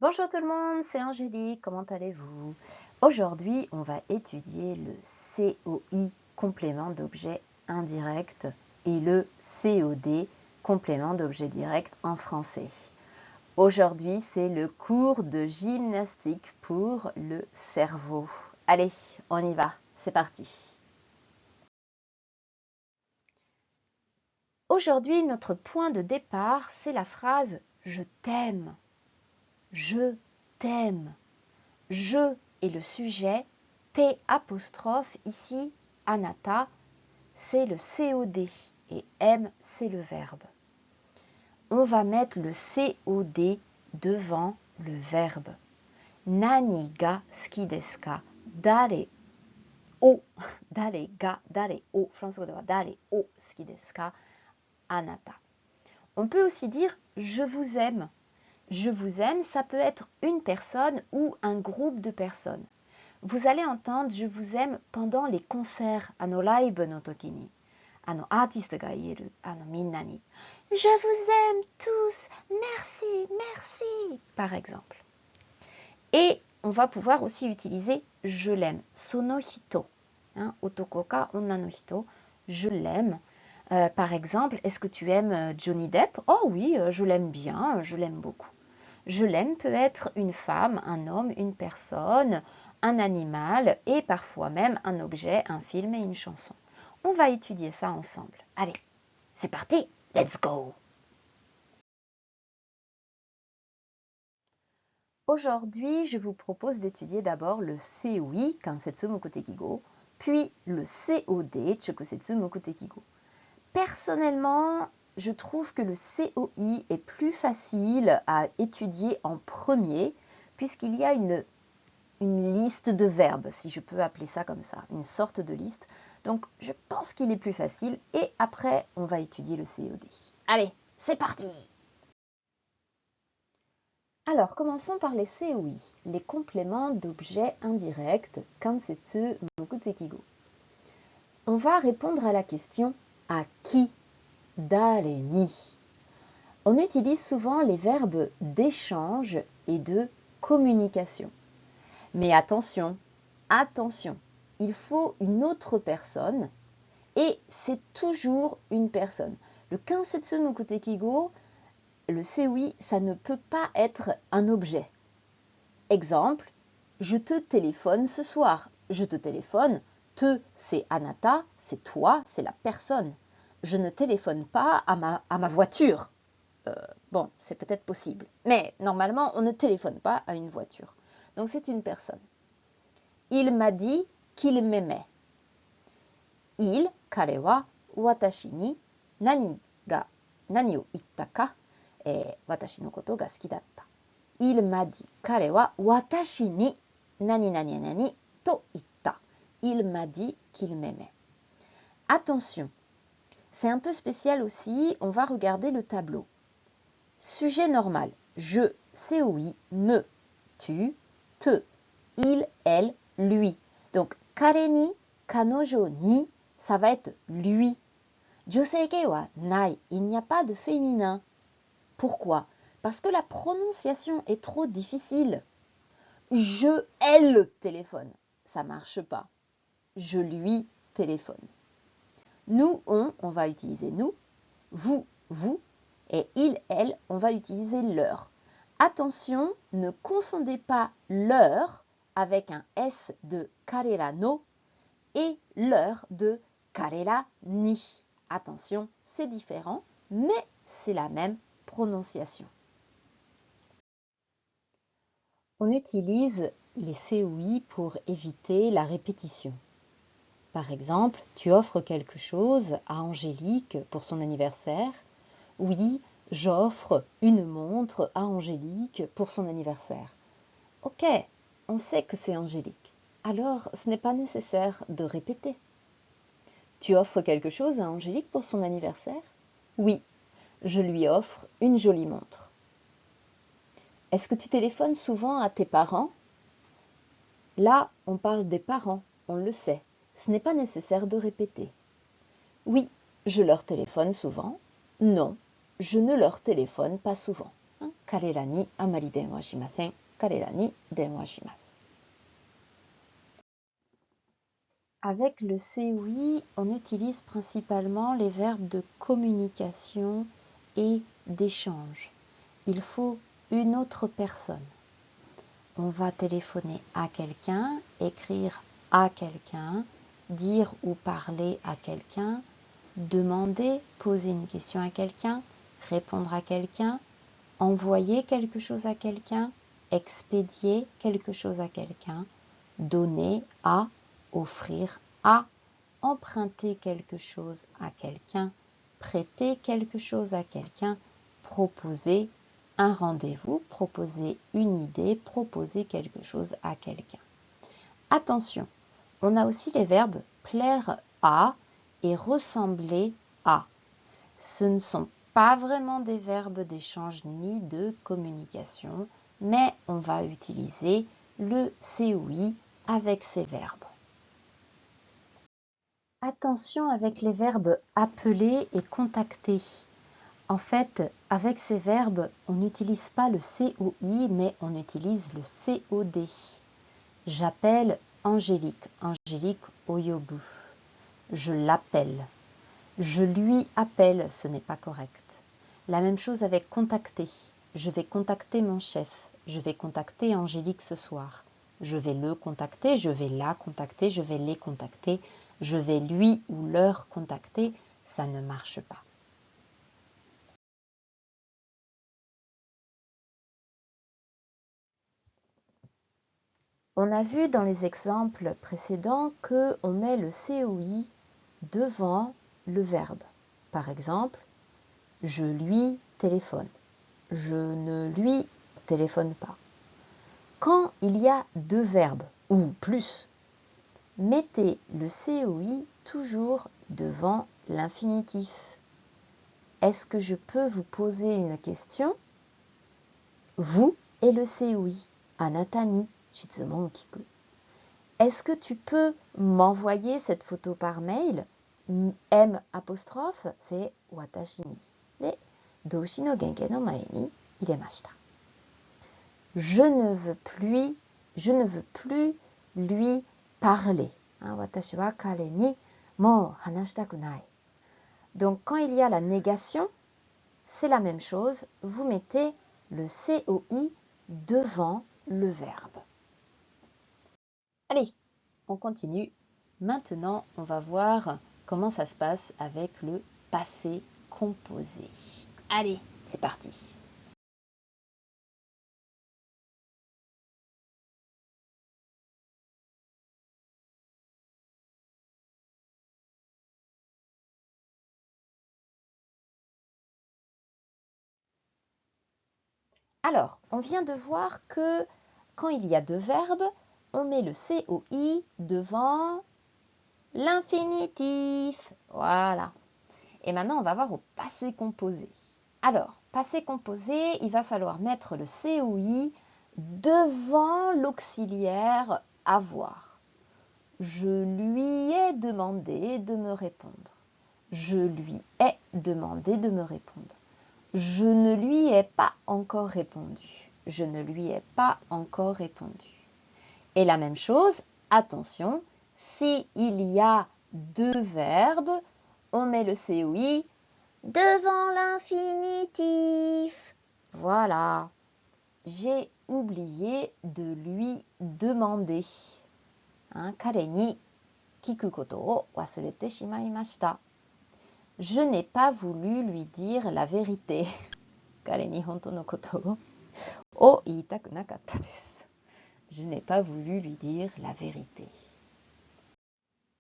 Bonjour tout le monde, c'est Angélique, comment allez-vous? Aujourd'hui, on va étudier le COI, complément d'objet indirect, et le COD, complément d'objet direct en français. Aujourd'hui, c'est le cours de gymnastique pour le cerveau. Allez, on y va, c'est parti. Aujourd'hui, notre point de départ, c'est la phrase « Je t'aime ». Je t'aime. Je est le sujet, T apostrophe ici, anata, c'est le COD et M c'est le verbe. On va mettre le COD devant le verbe. Nani ga suki desu ka? Dare o, dare ga, dare o, français de dare o suki desu ka? Anata. On peut aussi dire je vous aime. Je vous aime, ça peut être une personne ou un groupe de personnes. Vous allez entendre je vous aime pendant les concerts, live no toki ni, artiste ga ieru, minna ni. Je vous aime tous, merci, merci, par exemple. Et on va pouvoir aussi utiliser je l'aime, sono hito, otoko ka onna no hito, je l'aime. Par exemple, est-ce que tu aimes Johnny Depp? Oh oui, je l'aime bien, je l'aime beaucoup. Je l'aime peut être une femme, un homme, une personne, un animal et parfois même un objet, un film et une chanson. On va étudier ça ensemble. Allez, c'est parti, let's go! Aujourd'hui, je vous propose d'étudier d'abord le COI, Kansetsu Mokutekigo, puis le COD, Chokusetsu Mokutekigo. Personnellement, je trouve que le COI est plus facile à étudier en premier, puisqu'il y a une liste de verbes, si je peux appeler ça comme ça, une sorte de liste. Donc, je pense qu'il est plus facile et après, on va étudier le COD. Allez, c'est parti! Alors, commençons par les COI, les compléments d'objets indirects, Kansetsu Mokutekigo. On va répondre à la question à qui, dare ni. On utilise souvent les verbes d'échange et de communication. Mais attention, attention, il faut une autre personne et c'est toujours une personne. Le Kansetsu Mokutekigo, le COI, ça ne peut pas être un objet. Exemple, je te téléphone ce soir. Je te téléphone, te c'est anata, c'est toi, c'est la personne. Je ne téléphone pas à ma voiture. Bon, c'est peut-être possible, mais normalement, on ne téléphone pas à une voiture. Donc c'est une personne. Il m'a dit qu'il m'aimait. Il, kare wa watashi ni nani o itta ka, watashi no koto ga suki datta. Il m'a dit, kare wa watashi ni nani nani nani to itta. Il m'a dit qu'il m'aimait. Attention, c'est un peu spécial aussi, on va regarder le tableau. Sujet normal, je, COI, me, tu, te, il, elle, lui. Donc, kare ni, kanojo ni, ça va être lui. Joseige wa nai, il n'y a pas de féminin. Pourquoi? Parce que la prononciation est trop difficile. Je, elle téléphone, ça marche pas. Je lui téléphone. Nous, on va utiliser nous. Vous, vous. Et il, elle, on va utiliser leur. Attention, ne confondez pas leur avec un S de karera no et leur de karera ni. Attention, c'est différent, mais c'est la même prononciation. On utilise les COI pour éviter la répétition. Par exemple, tu offres quelque chose à Angélique pour son anniversaire. Oui, j'offre une montre à Angélique pour son anniversaire. Ok, on sait que c'est Angélique. Alors, ce n'est pas nécessaire de répéter. Tu offres quelque chose à Angélique pour son anniversaire? Oui, je lui offre une jolie montre. Est-ce que tu téléphones souvent à tes parents? Là, on parle des parents, on le sait. Ce n'est pas nécessaire de répéter. Oui, je leur téléphone souvent. Non, je ne leur téléphone pas souvent. 彼らにあまり電話しません。彼らに電話します。Avec le COI, on utilise principalement les verbes de communication et d'échange. Il faut une autre personne. On va téléphoner à quelqu'un, écrire à quelqu'un, dire ou parler à quelqu'un, demander, poser une question à quelqu'un, répondre à quelqu'un, envoyer quelque chose à quelqu'un, expédier quelque chose à quelqu'un, donner à, offrir à, emprunter quelque chose à quelqu'un, prêter quelque chose à quelqu'un, proposer un rendez-vous, proposer une idée, proposer quelque chose à quelqu'un. Attention, on a aussi les verbes plaire à et ressembler à. Ce ne sont pas vraiment des verbes d'échange ni de communication, mais on va utiliser le COI avec ces verbes. Attention avec les verbes appeler et contacter. En fait, avec ces verbes, on n'utilise pas le COI, mais on utilise le COD. J'appelle Angélique. Angélique Oyobu. Je l'appelle. Je lui appelle, ce n'est pas correct. La même chose avec contacter. Je vais contacter mon chef. Je vais contacter Angélique ce soir. Je vais le contacter, je vais la contacter, je vais les contacter. Je vais lui ou leur contacter. Ça ne marche pas. On a vu dans les exemples précédents qu'on met le COI devant le verbe. Par exemple, je lui téléphone. Je ne lui téléphone pas. Quand il y a deux verbes ou plus, mettez le COI toujours devant l'infinitif. Est-ce que je peux vous poser une question? Vous et le COI. Anatani. Est-ce que tu peux m'envoyer cette photo par mail? M apostrophe, c'est watashi ni. De, doushi no genke no mae ni iremashita. Je ne veux plus lui parler. Watashi wa kare ni mou hanashitaku nai. Donc quand il y a la négation, c'est la même chose. Vous mettez le COI devant le verbe. Allez, on continue. Maintenant, on va voir comment ça se passe avec le passé composé. Allez, c'est parti. Alors, on vient de voir que quand il y a deux verbes, on met le COI devant l'infinitif. Voilà. Et maintenant, on va voir au passé composé. Alors, passé composé, il va falloir mettre le COI devant l'auxiliaire avoir. Je lui ai demandé de me répondre. Je lui ai demandé de me répondre. Je ne lui ai pas encore répondu. Je ne lui ai pas encore répondu. Et la même chose, attention, s'il y a deux verbes, on met le COI devant l'infinitif. Voilà. J'ai oublié de lui demander. Kare ni kiku koto o wasurete shimaimashita. Je n'ai pas voulu lui dire la vérité. Kare ni honto no koto o iitaku nakatta desu. Je n'ai pas voulu lui dire la vérité.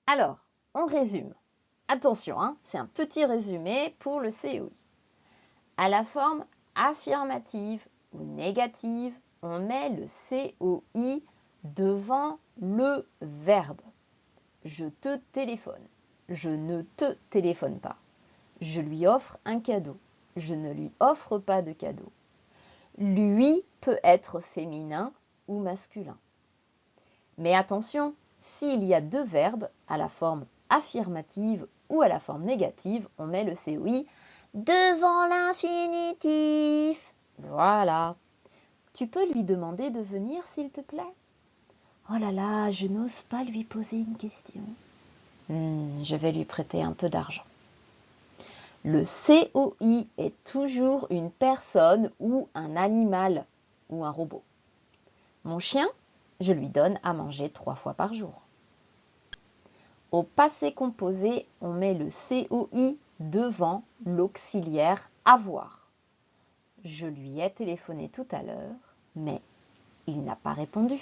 Alors, on résume. Attention, c'est un petit résumé pour le COI. À la forme affirmative ou négative, on met le COI devant le verbe. Je te téléphone. Je ne te téléphone pas. Je lui offre un cadeau. Je ne lui offre pas de cadeau. Lui peut être féminin ou masculin. Mais attention, s'il y a deux verbes à la forme affirmative ou à la forme négative, on met le COI devant l'infinitif. Voilà. Tu peux lui demander de venir, s'il te plaît? Oh là là, je n'ose pas lui poser une question. Je vais lui prêter un peu d'argent. Le COI est toujours une personne ou un animal ou un robot. Mon chien, je lui donne à manger 3 fois par jour. Au passé composé, on met le COI devant l'auxiliaire avoir. Je lui ai téléphoné tout à l'heure, mais il n'a pas répondu.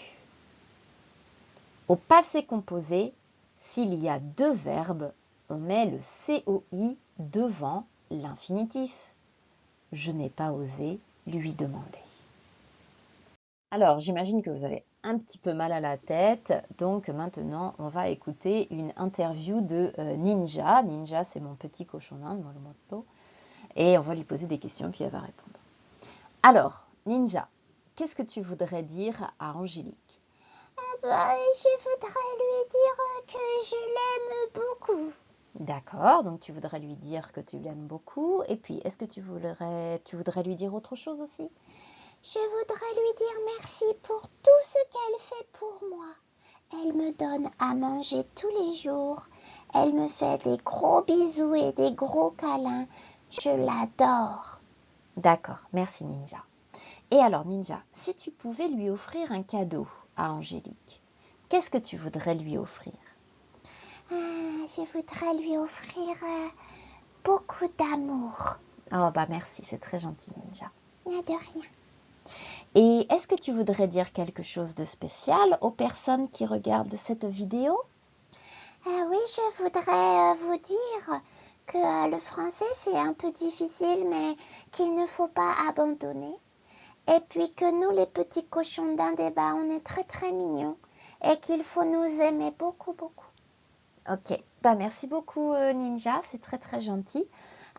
Au passé composé, s'il y a 2 verbes, on met le COI devant l'infinitif. Je n'ai pas osé lui demander. Alors, j'imagine que vous avez un petit peu mal à la tête, donc maintenant, on va écouter une interview de Ninja. Ninja, c'est mon petit cochon d'Inde, le motto, et on va lui poser des questions, puis elle va répondre. Alors, Ninja, qu'est-ce que tu voudrais dire à Angélique? Je voudrais lui dire que je l'aime beaucoup. D'accord, donc tu voudrais lui dire que tu l'aimes beaucoup, et puis est-ce que tu voudrais lui dire autre chose aussi? Je voudrais lui dire merci pour tout ce qu'elle fait pour moi. Elle me donne à manger tous les jours. Elle me fait des gros bisous et des gros câlins. Je l'adore. D'accord, merci Ninja. Et alors Ninja, si tu pouvais lui offrir un cadeau à Angélique, qu'est-ce que tu voudrais lui offrir? Je voudrais lui offrir beaucoup d'amour. Oh bah merci, c'est très gentil Ninja. De rien. Et est-ce que tu voudrais dire quelque chose de spécial aux personnes qui regardent cette vidéo? Oui, je voudrais vous dire que le français c'est un peu difficile, mais qu'il ne faut pas abandonner. Et puis que nous, les petits cochons d'Inde, on est très très mignons et qu'il faut nous aimer beaucoup beaucoup. Ok, bah merci beaucoup Ninja, c'est très très gentil.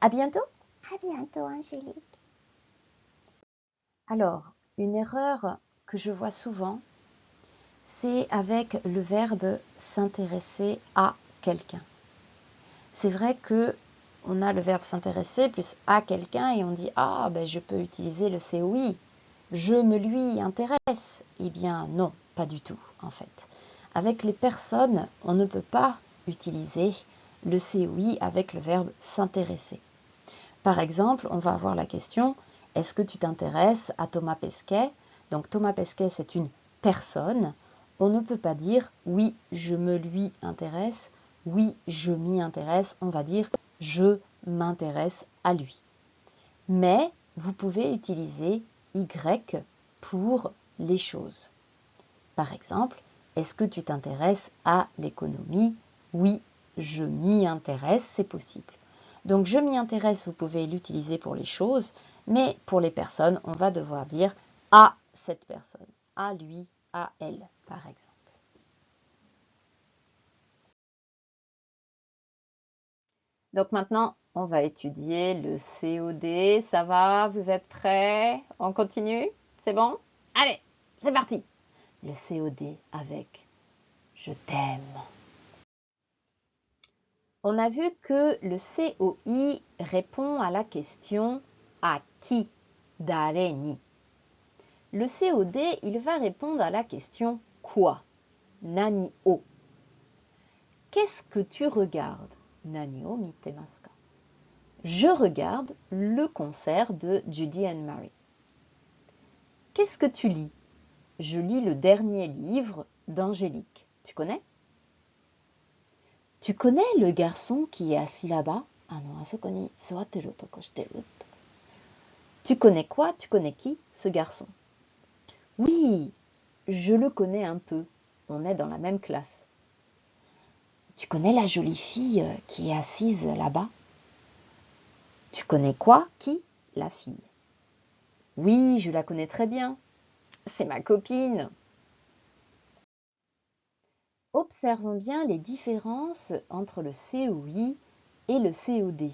À bientôt. À bientôt, Angélique. Alors, une erreur que je vois souvent, c'est avec le verbe s'intéresser à quelqu'un. C'est vrai que on a le verbe s'intéresser plus à quelqu'un et on dit ah ben je peux utiliser le COI. Je me lui intéresse. Eh bien non, pas du tout en fait. Avec les personnes, on ne peut pas utiliser le COI avec le verbe s'intéresser. Par exemple, on va avoir la question est-ce que tu t'intéresses à Thomas Pesquet? Donc Thomas Pesquet, c'est une personne. On ne peut pas dire oui, je me lui intéresse, oui, je m'y intéresse. On va dire je m'intéresse à lui. Mais vous pouvez utiliser Y pour les choses. Par exemple, est-ce que tu t'intéresses à l'économie? Oui, je m'y intéresse, c'est possible. Donc je m'y intéresse, vous pouvez l'utiliser pour les choses, mais pour les personnes, on va devoir dire à cette personne, à lui, à elle, par exemple. Donc maintenant, on va étudier le COD. Ça va? Vous êtes prêts? On continue? C'est bon? Allez, c'est parti! Le COD avec je t'aime. On a vu que le COI répond à la question à qui? Dare ni. Le COD, il va répondre à la question quoi? Nani o. Qu'est-ce que tu regardes? Nani o mitemasu ka? Je regarde le concert de Judy and Mary. Qu'est-ce que tu lis? Je lis le dernier livre d'Angélique. Tu connais? Tu connais le garçon qui est assis là-bas? Tu connais quoi? Tu connais qui? Ce garçon. Oui, je le connais un peu. On est dans la même classe. Tu connais la jolie fille qui est assise là-bas? Tu connais quoi? Qui? La fille. Oui, je la connais très bien. C'est ma copine. Observons bien les différences entre le COI et le COD.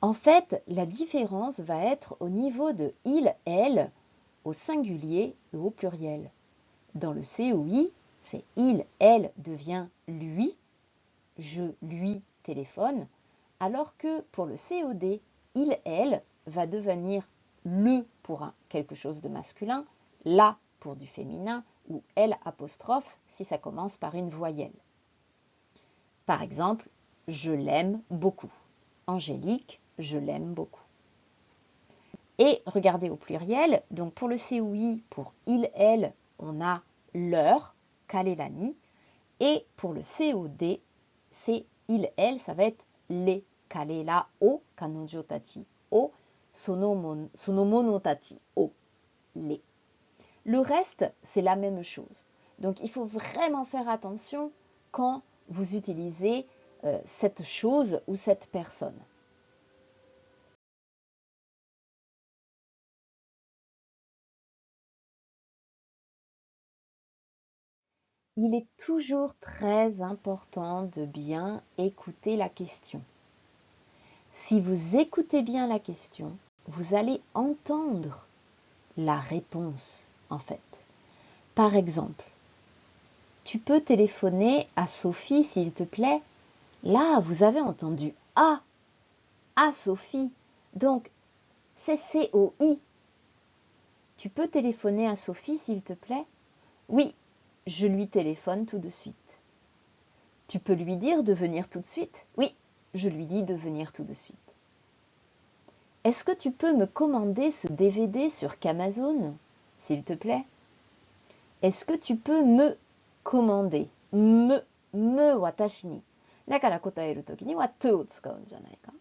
En fait, la différence va être au niveau de il, elle, au singulier et au pluriel. Dans le COI, c'est il, elle devient lui, je lui téléphone, alors que pour le COD, il, elle va devenir le pour quelque chose de masculin, la pour du féminin ou L apostrophe si ça commence par une voyelle. Par exemple, je l'aime beaucoup. Angélique, je l'aime beaucoup. Et regardez au pluriel, donc pour le COI, pour il, elle, on a leur, kalelani, et pour le COD, c'est il, elle, ça va être les, kalela o, kanojo tachi o, sono mono tachi o, les. Le reste, c'est la même chose. Donc il faut vraiment faire attention quand vous utilisez cette chose ou cette personne. Il est toujours très important de bien écouter la question. Si vous écoutez bien la question, vous allez entendre la réponse en fait. Par exemple, tu peux téléphoner à Sophie s'il te plaît. Là, vous avez entendu A, à Sophie. Donc, c'est COI. Tu peux téléphoner à Sophie s'il te plaît? Oui, je lui téléphone tout de suite. Tu peux lui dire de venir tout de suite? Oui, je lui dis de venir tout de suite. Est-ce que tu peux me commander ce DVD sur Amazon, s'il te plaît? Est-ce que tu peux me commander? Me watashi ni. Dakara kotaeru toki ni wa te o tsukaun janai ka.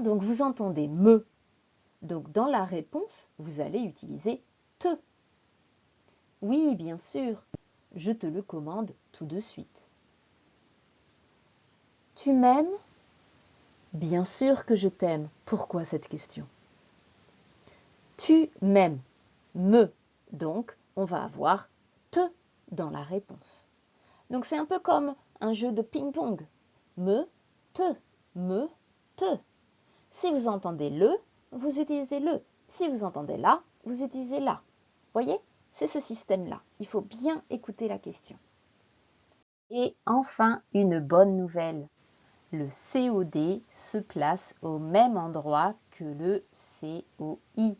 Donc vous entendez me. Donc dans la réponse, vous allez utiliser te. Oui, bien sûr, je te le commande tout de suite. Tu m'aimes? Bien sûr que je t'aime. Pourquoi cette question? Tu m'aimes. Me. Donc, on va avoir te dans la réponse. Donc, c'est un peu comme un jeu de ping-pong. Me, te, me, te. Si vous entendez le, vous utilisez le. Si vous entendez la, vous utilisez la. Voyez? C'est ce système-là. Il faut bien écouter la question. Et enfin, une bonne nouvelle. Le COD se place au même endroit que le COI.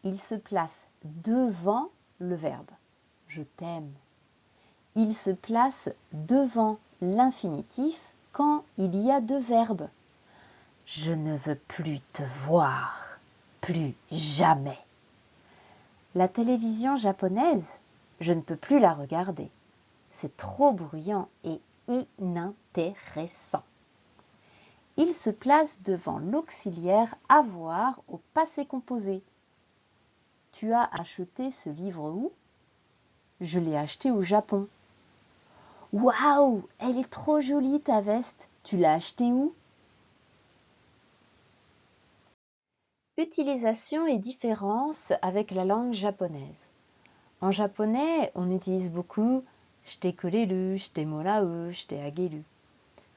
Il se place devant le verbe. Je t'aime. Il se place devant l'infinitif quand il y a deux verbes. Je ne veux plus te voir. Plus jamais. La télévision japonaise, je ne peux plus la regarder. C'est trop bruyant et inintéressant. Il se place devant l'auxiliaire avoir au passé composé. Tu as acheté ce livre où? Je l'ai acheté au Japon. Waouh, elle est trop jolie ta veste. Tu l'as achetée où? Utilisation et différence avec la langue japonaise. En japonais, on utilise beaucoup shite kureru, shite morau, shite ageru.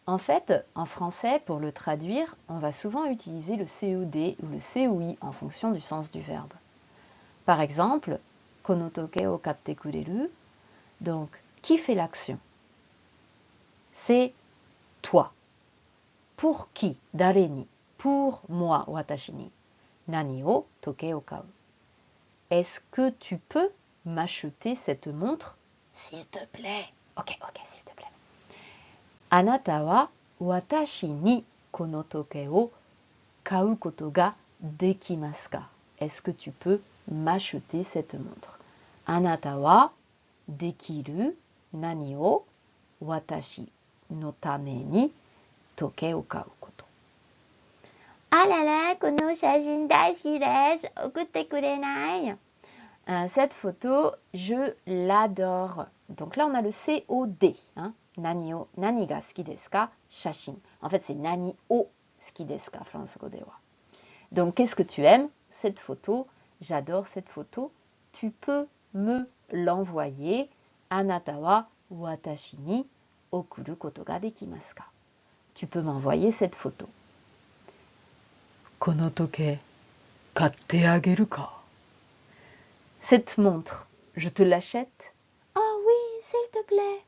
En fait, en français, pour le traduire, on va souvent utiliser le COD ou le COI en fonction du sens du verbe. Par exemple, kono toke o katte kureru, donc qui fait l'action? C'est toi. Pour qui? Dare ni. Pour moi, watashi ni. Nani o toke o kau. Est-ce que tu peux m'acheter cette montre? S'il te plaît. Ok, s'il te plaît. Anata wa watashi ni kono toke o kau koto ga dekimasu ka? Est-ce que tu peux m'acheter cette montre? Anata wa dekiru nani o watashi no tame ni toke o kau koto? Ah là là, kono shajin daisuki desu. Okutte kurenai? Cette photo, je l'adore. Donc là, on a le COD. Nani o, nani ga suki desu ka? Shashin. En fait, c'est nani o suki desu ka, Fransuko de wa. Donc, qu'est-ce que tu aimes? Cette photo. J'adore cette photo. Tu peux me l'envoyer. Anata wa watashi ni okuru koto ga dekimasu ka? Tu peux m'envoyer cette photo. Kono toke katte ageru ka? Cette montre, je te l'achète? Oh oui, s'il te plaît.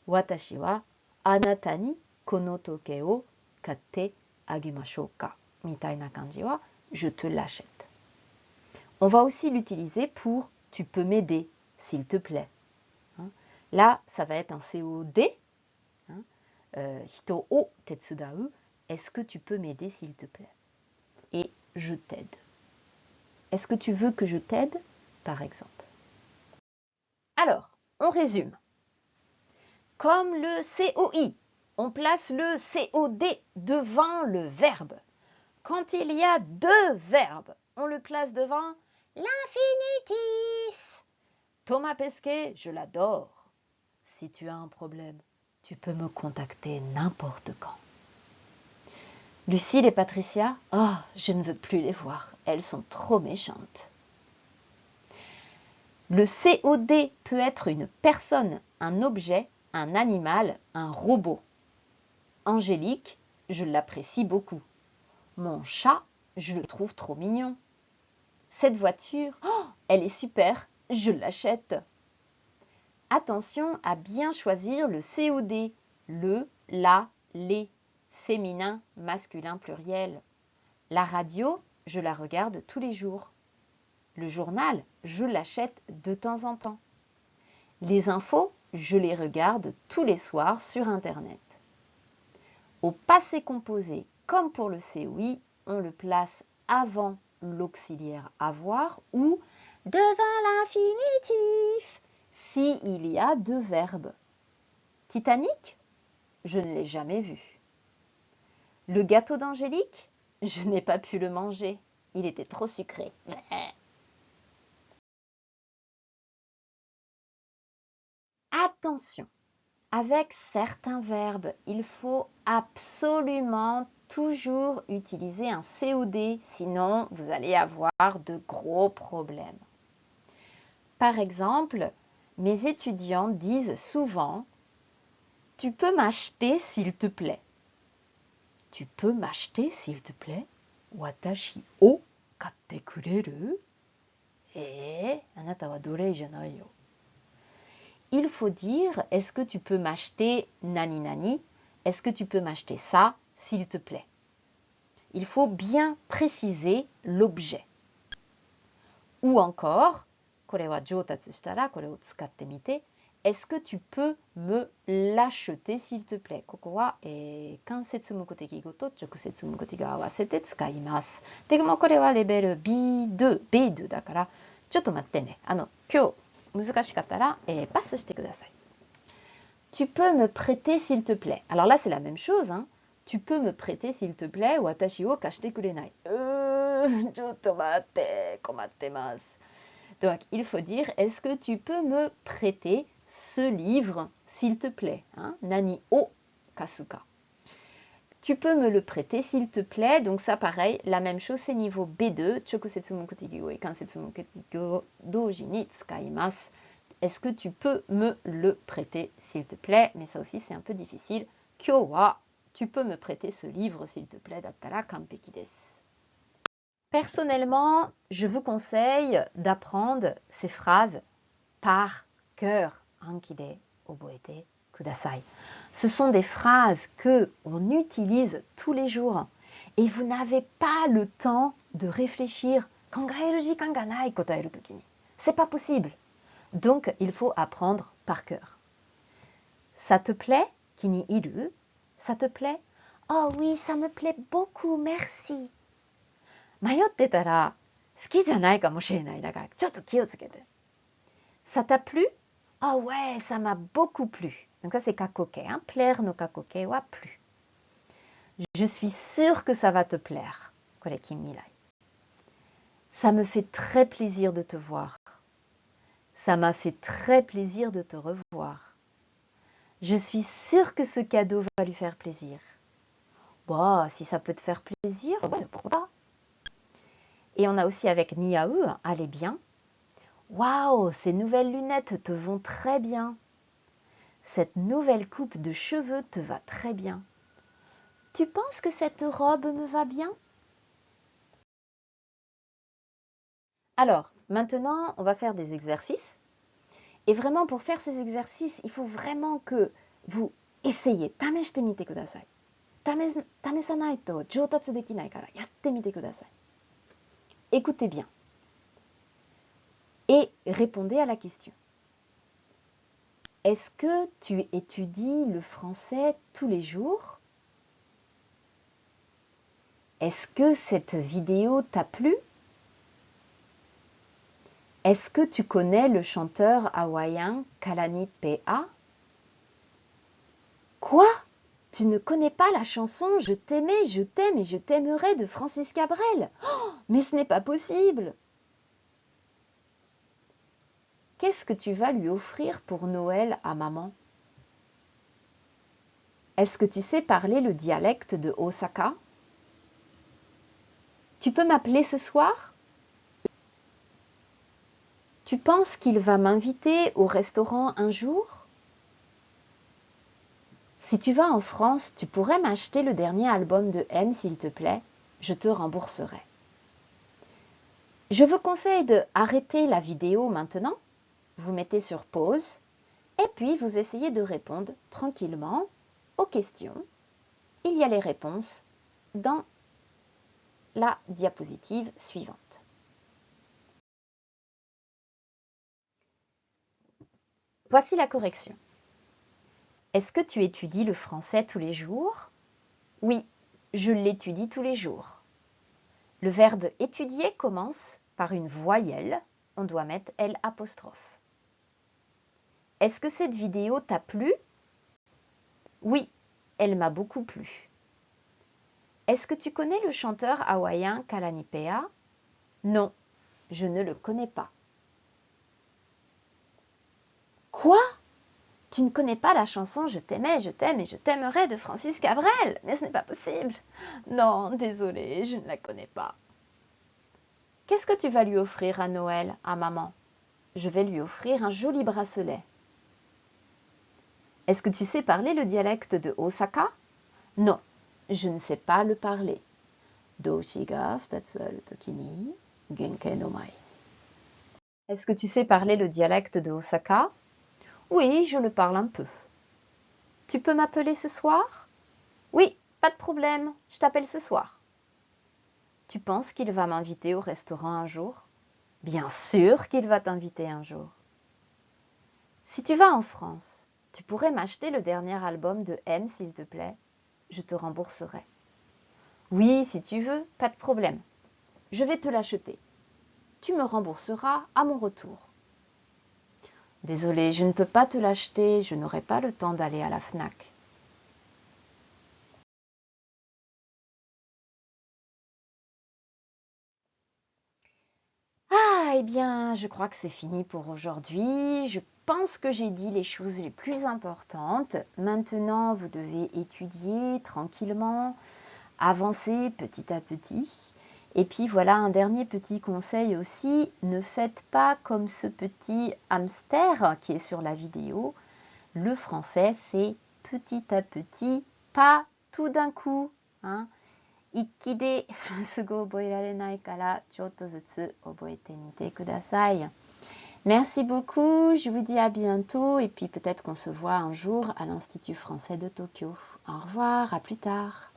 Watashi wa anata ni kono toke o katte agemashou ka? Mitaina kanji wa je te l'achète. On va aussi l'utiliser pour « tu peux m'aider, s'il te plaît ». Là, ça va être un COD. Hito o tetsudau. Est-ce que tu peux m'aider, s'il te plaît? Et je t'aide. Est-ce que tu veux que je t'aide, par exemple? Alors, on résume. Comme le COI, on place le COD devant le verbe. Quand il y a deux verbes, on le place devant l'infinitif. Thomas Pesquet, je l'adore. Si tu as un problème, tu peux me contacter n'importe quand. Lucille et Patricia, oh, je ne veux plus les voir, elles sont trop méchantes. Le COD peut être une personne, un objet, un animal, un robot. Angélique, je l'apprécie beaucoup. Mon chat, je le trouve trop mignon. Cette voiture, oh, elle est super, je l'achète. Attention à bien choisir le COD, le, la, les, féminin, masculin, pluriel. La radio, je la regarde tous les jours. Le journal, je l'achète de temps en temps. Les infos, je les regarde tous les soirs sur Internet. Au passé composé, comme pour le COI, on le place avant l'auxiliaire avoir ou devant l'infinitif s'il y a deux verbes. Titanic, je ne l'ai jamais vu. Le gâteau d'Angélique, je n'ai pas pu le manger. Il était trop sucré. Attention, avec certains verbes, il faut absolument toujours utiliser un COD, sinon vous allez avoir de gros problèmes. Par exemple, mes étudiants disent souvent « Tu peux m'acheter s'il te plaît ». Tu peux m'acheter s'il te plaît? Watashi o katte kureru? Anata wa dorei janai yo. Il faut dire est-ce que tu peux m'acheter nani nani? Est-ce que tu peux m'acheter ça, s'il te plaît? Il faut bien préciser l'objet. Ou encore, これは上達したらこれを使ってみて。Est-ce que tu peux me l'acheter, s'il te plaît? ここは、間接無語的語と直接無語的語を合わせて使います。でもこれはレベル B2 だから、ちょっと待ってね。今日難しかったら、パスしてください。Tu peux me prêter, s'il te plaît. Alors là, c'est la même chose. Hein. Tu peux me prêter, s'il te plaît. Watashi wo kashite kurenai. ちょっと待って、困ってます。Donc, il faut dire, est-ce que tu peux me prêter ce livre, s'il te plaît? Hein? Nani o kasuka. Tu peux me le prêter, s'il te plaît. Donc ça, pareil, la même chose, c'est niveau B2. Chokusetsu mokotigo et kansetsu mokotigo doji ni tsukaimasu. Est-ce que tu peux me le prêter, s'il te plaît? Mais ça aussi, c'est un peu difficile. Kyo wa, tu peux me prêter ce livre, s'il te plaît? Dattara kanpeki desu. Personnellement, je vous conseille d'apprendre ces phrases par cœur. Anki-de oboete kudasai. Ce sont des phrases que on utilise tous les jours et vous n'avez pas le temps de réfléchir. Kangaeru jikan ga nai kotaeru toki ni. C'est pas possible. Donc, il faut apprendre par cœur. Ça te plaît? Kini iru? Ça te plaît? Oh oui, ça me plaît beaucoup, merci. 迷ってたら好きじゃないかもしれないだからちょっと気をつけて。Ça t'a plu? Ah ouais, ça m'a beaucoup plu. Donc ça c'est kakoke, hein? Plaire no kakoke wa plu. Je suis sûre que ça va te plaire. Kore kinmirai. Ça me fait très plaisir de te voir. Ça m'a fait très plaisir de te revoir. Je suis sûre que ce cadeau va lui faire plaisir. Bah, si ça peut te faire plaisir, ouais, pourquoi pas? Et on a aussi avec Niaou, allez bien. Waouh, ces nouvelles lunettes te vont très bien. Cette nouvelle coupe de cheveux te va très bien. Tu penses que cette robe me va bien? Alors, maintenant, on va faire des exercices. Et vraiment, pour faire ces exercices, il faut vraiment que vous essayez. Tameshite mite kudasai. Tamesanai to joutatsu dekinai kara yatte mite kudasai. Écoutez bien. et répondez à la question. Est-ce que tu étudies le français tous les jours? Est-ce que cette vidéo t'a plu? Est-ce que tu connais le chanteur hawaïen Kalani P.A? Quoi? Tu ne connais pas la chanson Je t'aimais, je t'aime et je t'aimerai de Francis Cabrel? Oh, mais ce n'est pas possible! Qu'est-ce que tu vas lui offrir pour Noël à maman? Est-ce que tu sais parler le dialecte de Osaka? Tu peux m'appeler ce soir? Tu penses qu'il va m'inviter au restaurant un jour? Si tu vas en France, tu pourrais m'acheter le dernier album de M, s'il te plaît? Je te rembourserai. Je vous conseille de arrêter la vidéo maintenant. Vous mettez sur pause et puis vous essayez de répondre tranquillement aux questions. Il y a les réponses dans la diapositive suivante. Voici la correction. Est-ce que tu étudies le français tous les jours? Oui, je l'étudie tous les jours. Le verbe étudier commence par une voyelle. On doit mettre L'. Est-ce que cette vidéo t'a plu? Oui, elle m'a beaucoup plu. Est-ce que tu connais le chanteur hawaïen Kalani P.A? Non, je ne le connais pas. Quoi? Tu ne connais pas la chanson Je t'aimais, je t'aime et je t'aimerai de Francis Cabrel? Mais ce n'est pas possible. Non, désolée, je ne la connais pas. Qu'est-ce que tu vas lui offrir à Noël, à maman? Je vais lui offrir un joli bracelet. Est-ce que tu sais parler le dialecte de Osaka? Non, je ne sais pas le parler. Doushi ga futatsu aru toki ni genkei no mai. Est-ce que tu sais parler le dialecte de Osaka? Oui, je le parle un peu. Tu peux m'appeler ce soir? Oui, pas de problème, je t'appelle ce soir. Tu penses qu'il va m'inviter au restaurant un jour? Bien sûr qu'il va t'inviter un jour. Si tu vas en France, tu pourrais m'acheter le dernier album de M, s'il te plaît? Je te rembourserai. Oui, si tu veux, pas de problème. Je vais te l'acheter. Tu me rembourseras à mon retour. Désolée, je ne peux pas te l'acheter, je n'aurai pas le temps d'aller à la Fnac. Ah, eh bien, je crois que c'est fini pour aujourd'hui. Je pense que j'ai dit les choses les plus importantes. Maintenant, vous devez étudier tranquillement, avancer petit à petit. Et puis voilà un dernier petit conseil aussi, ne faites pas comme ce petit hamster qui est sur la vidéo. Le français, c'est petit à petit, pas tout d'un coup. Hein. 一気ですぐ覚えられないからちょっとずつ覚えてみてください。Merci beaucoup, je vous dis à bientôt et puis peut-être qu'on se voit un jour à l'Institut français de Tokyo. Au revoir, à plus tard.